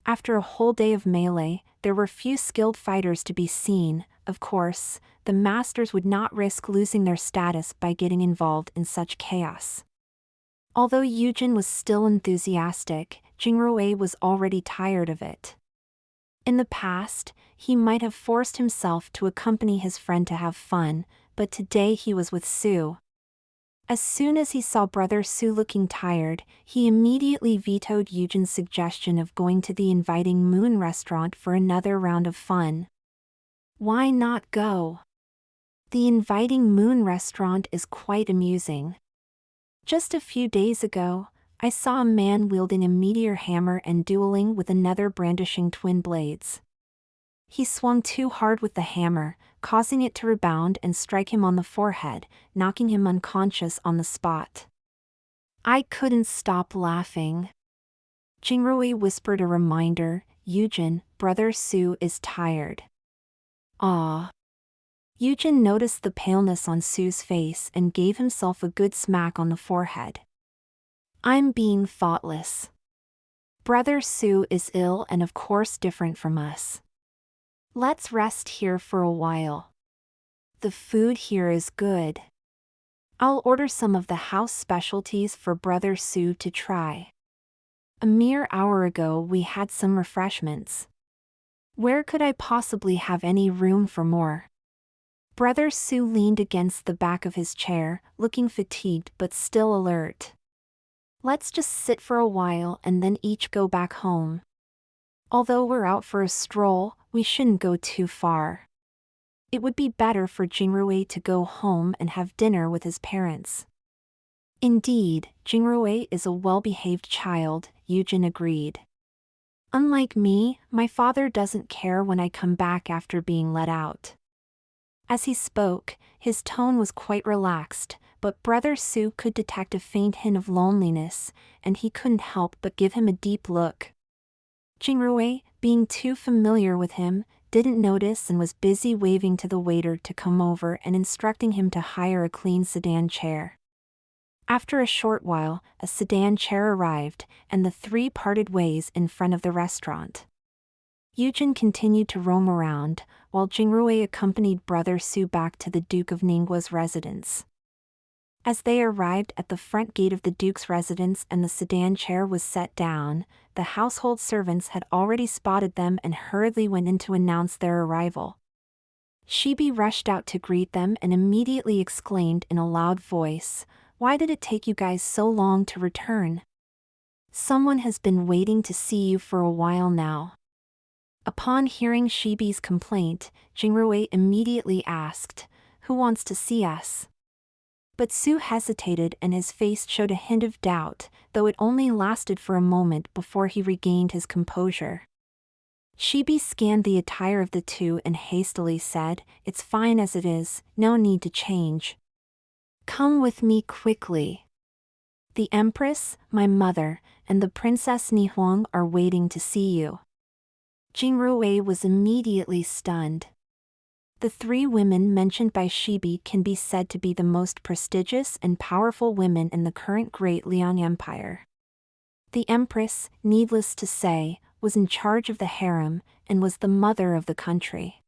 After a whole day of melee, there were few skilled fighters to be seen. Of course, the masters would not risk losing their status by getting involved in such chaos. Although Yujin was still enthusiastic, Jingrui was already tired of it. In the past, he might have forced himself to accompany his friend to have fun, but today he was with Su. As soon as he saw Brother Su looking tired, he immediately vetoed Yujin's suggestion of going to the Inviting Moon restaurant for another round of fun. Why not go? The Inviting Moon restaurant is quite amusing. Just a few days ago, I saw a man wielding a meteor hammer and dueling with another brandishing twin blades. He swung too hard with the hammer, causing it to rebound and strike him on the forehead, knocking him unconscious on the spot. I couldn't stop laughing. Jingrui whispered a reminder, Yujin, Brother Su is tired. Ah. Yujin noticed the paleness on Su's face and gave himself a good smack on the forehead. I'm being thoughtless. Brother Su is ill and of course different from us. Let's rest here for a while. The food here is good. I'll order some of the house specialties for Brother Su to try. A mere hour ago we had some refreshments. Where could I possibly have any room for more? Brother Su leaned against the back of his chair, looking fatigued but still alert. Let's just sit for a while and then each go back home. Although we're out for a stroll, we shouldn't go too far. It would be better for Jingrui to go home and have dinner with his parents. Indeed, Jingrui is a well-behaved child, Yujin agreed. Unlike me, my father doesn't care when I come back after being let out. As he spoke, his tone was quite relaxed, but Brother Su could detect a faint hint of loneliness, and he couldn't help but give him a deep look. Jingrui, being too familiar with him, didn't notice and was busy waving to the waiter to come over and instructing him to hire a clean sedan chair. After a short while, a sedan chair arrived, and the three parted ways in front of the restaurant. Yujin continued to roam around, while Jingrui accompanied Brother Su back to the Duke of Ninggua's residence. As they arrived at the front gate of the Duke's residence and the sedan chair was set down, the household servants had already spotted them and hurriedly went in to announce their arrival. Shibi rushed out to greet them and immediately exclaimed in a loud voice, "Why did it take you guys so long to return? Someone has been waiting to see you for a while now." Upon hearing Shibi's complaint, Jingrui immediately asked, "Who wants to see us?" But Su hesitated and his face showed a hint of doubt, though it only lasted for a moment before he regained his composure. Shibi scanned the attire of the two and hastily said, "It's fine as it is, no need to change. Come with me quickly. The Empress, my mother, and the Princess Nihuang are waiting to see you." Jingrui was immediately stunned. The three women mentioned by Shibi can be said to be the most prestigious and powerful women in the current Great Liang Empire. The Empress, needless to say, was in charge of the harem, and was the mother of the country.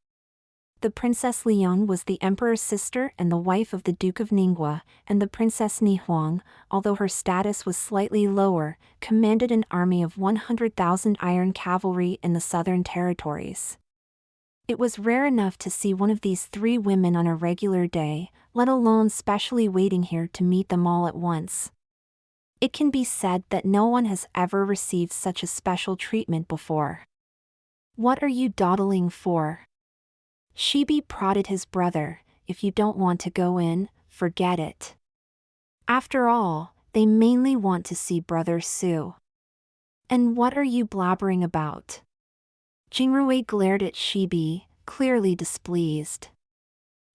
The Princess Liang was the Emperor's sister and the wife of the Duke of Ningguo, and the Princess Nihuang, although her status was slightly lower, commanded an army of 100,000 iron cavalry in the southern territories. It was rare enough to see one of these three women on a regular day, let alone specially waiting here to meet them all at once. It can be said that no one has ever received such a special treatment before. What are you dawdling for? Shibi prodded his brother, "If you don't want to go in, forget it." After all, they mainly want to see Brother Su. And what are you blabbering about? Jingrui glared at Shibi, clearly displeased.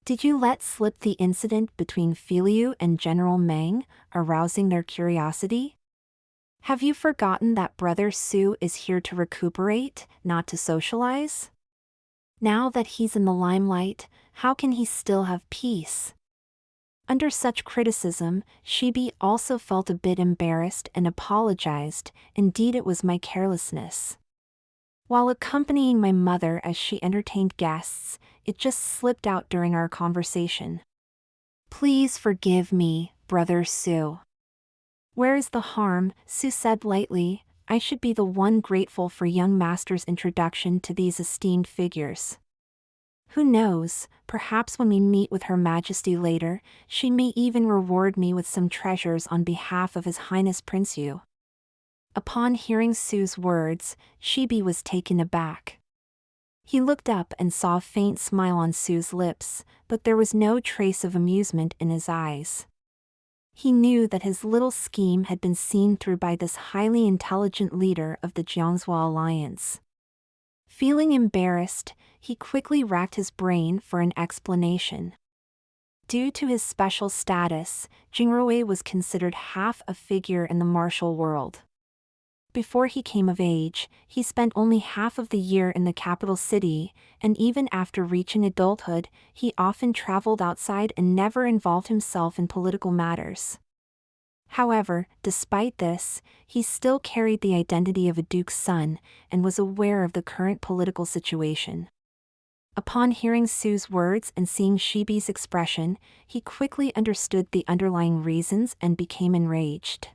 Did you let slip the incident between Filiu and General Meng, arousing their curiosity? Have you forgotten that Brother Su is here to recuperate, not to socialize? Now that he's in the limelight, how can he still have peace? Under such criticism, Shibi also felt a bit embarrassed and apologized. "Indeed, it was my carelessness. While accompanying my mother as she entertained guests, it just slipped out during our conversation. Please forgive me, Brother Su. Where is the harm? Su said lightly. I should be the one grateful for young master's introduction to these esteemed figures. Who knows, perhaps when we meet with Her Majesty later, she may even reward me with some treasures on behalf of His Highness Prince Yu. Upon hearing Su's words, Shibi was taken aback. He looked up and saw a faint smile on Su's lips, but there was no trace of amusement in his eyes. He knew that his little scheme had been seen through by this highly intelligent leader of the Jiangzhou alliance. Feeling embarrassed, he quickly racked his brain for an explanation. Due to his special status, Jingrui was considered half a figure in the martial world. Before he came of age, he spent only half of the year in the capital city, and even after reaching adulthood, he often traveled outside and never involved himself in political matters. However, despite this, he still carried the identity of a duke's son, and was aware of the current political situation. Upon hearing Su's words and seeing Shibi's expression, he quickly understood the underlying reasons and became enraged.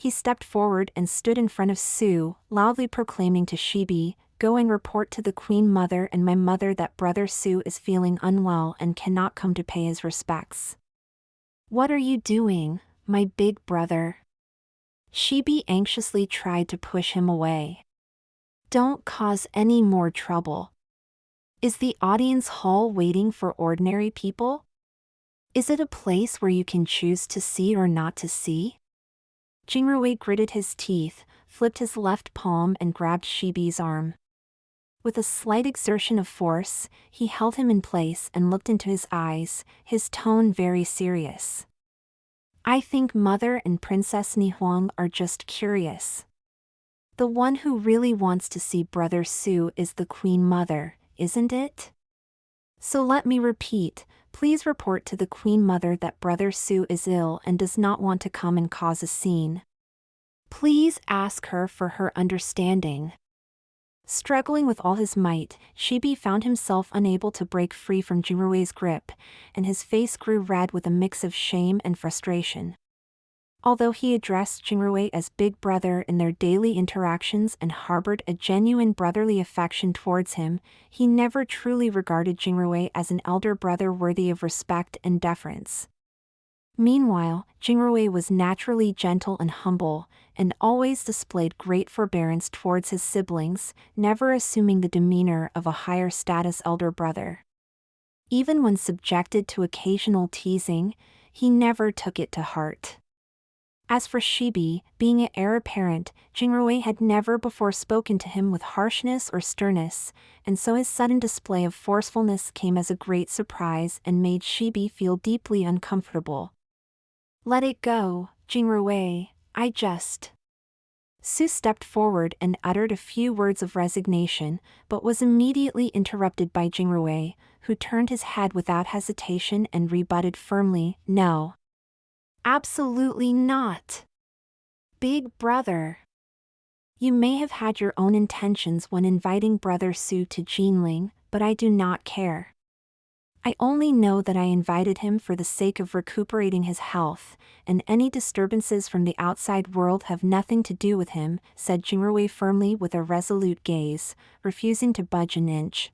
He stepped forward and stood in front of Su, loudly proclaiming to Shibi, "Go and report to the Queen Mother and my mother that Brother Su is feeling unwell and cannot come to pay his respects." "What are you doing, my big brother?" Shibi anxiously tried to push him away. "Don't cause any more trouble. Is the audience hall waiting for ordinary people? Is it a place where you can choose to see or not to see?" Jingrui gritted his teeth, flipped his left palm and grabbed Shibi's arm. With a slight exertion of force, he held him in place and looked into his eyes, his tone very serious. "I think Mother and Princess Nihuang are just curious. The one who really wants to see Brother Su is the Queen Mother, isn't it? So let me repeat, please report to the Queen Mother that Brother Su is ill and does not want to come and cause a scene. Please ask her for her understanding." Struggling with all his might, Shibi found himself unable to break free from Jingrui's grip, and his face grew red with a mix of shame and frustration. Although he addressed Jingrui as Big Brother in their daily interactions and harbored a genuine brotherly affection towards him, he never truly regarded Jingrui as an elder brother worthy of respect and deference. Meanwhile, Jingrui was naturally gentle and humble, and always displayed great forbearance towards his siblings, never assuming the demeanor of a higher status elder brother. Even when subjected to occasional teasing, he never took it to heart. As for Shibi, being an heir apparent, Jingrui had never before spoken to him with harshness or sternness, and so his sudden display of forcefulness came as a great surprise and made Shibi feel deeply uncomfortable. "Let it go, Jingrui, I just..." Su stepped forward and uttered a few words of resignation, but was immediately interrupted by Jingrui, who turned his head without hesitation and rebutted firmly, "No. Absolutely not. Big Brother. You may have had your own intentions when inviting Brother Su to Jinling, but I do not care. I only know that I invited him for the sake of recuperating his health, and any disturbances from the outside world have nothing to do with him," said Jingrui firmly with a resolute gaze, refusing to budge an inch.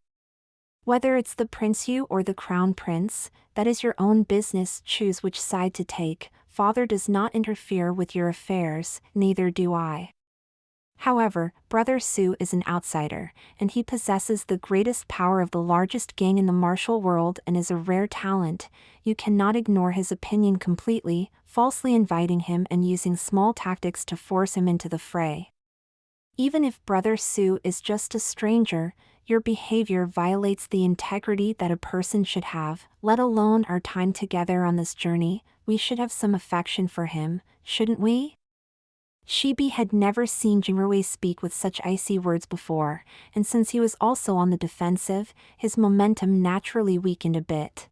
"Whether it's the Prince Yu or the Crown Prince, that is your own business. Choose which side to take. Father does not interfere with your affairs, neither do I. However, Brother Su is an outsider, and he possesses the greatest power of the largest gang in the martial world and is a rare talent. You cannot ignore his opinion completely, falsely inviting him and using small tactics to force him into the fray. Even if Brother Su is just a stranger, your behavior violates the integrity that a person should have, let alone our time together on this journey. We should have some affection for him, shouldn't we?" Shibi had never seen Jingrui speak with such icy words before, and since he was also on the defensive, his momentum naturally weakened a bit.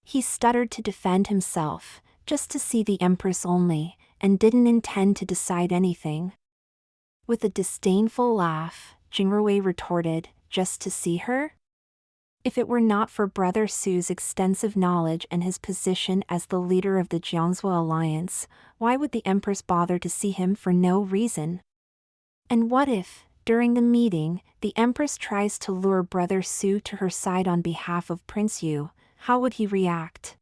He stuttered to defend himself, just to see the Empress only, and didn't intend to decide anything. With a disdainful laugh, Jingrui retorted, just to see her? If it were not for Brother Su's extensive knowledge and his position as the leader of the Jiangsu Alliance, why would the Empress bother to see him for no reason? And what if, during the meeting, the Empress tries to lure Brother Su to her side on behalf of Prince Yu? How would he react?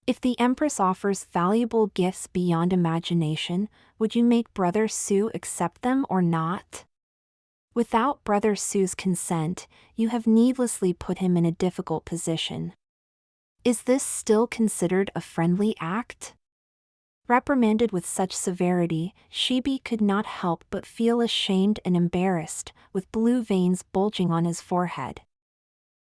If the Empress offers valuable gifts beyond imagination, would you make Brother Su accept them or not? Without Brother Su's consent, you have needlessly put him in a difficult position. Is this still considered a friendly act? Reprimanded with such severity, Shibi could not help but feel ashamed and embarrassed, with blue veins bulging on his forehead.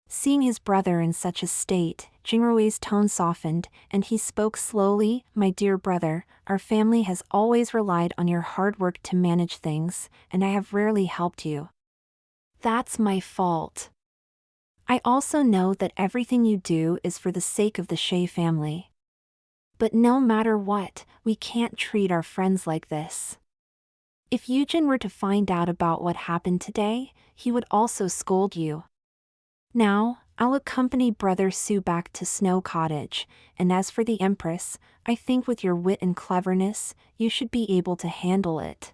Seeing his brother in such a state, Jingrui's tone softened, and he spoke slowly. My dear brother, our family has always relied on your hard work to manage things, and I have rarely helped you. That's my fault. I also know that everything you do is for the sake of the Shay family. But no matter what, we can't treat our friends like this. If Yujin were to find out about what happened today, he would also scold you. Now, I'll accompany Brother Su back to Snow Cottage, and as for the Empress, I think with your wit and cleverness, you should be able to handle it.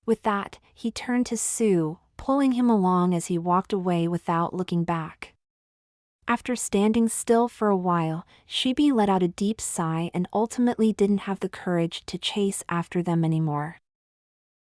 With that, he turned to Su, pulling him along as he walked away without looking back. After standing still for a while, Shibi let out a deep sigh and ultimately didn't have the courage to chase after them anymore.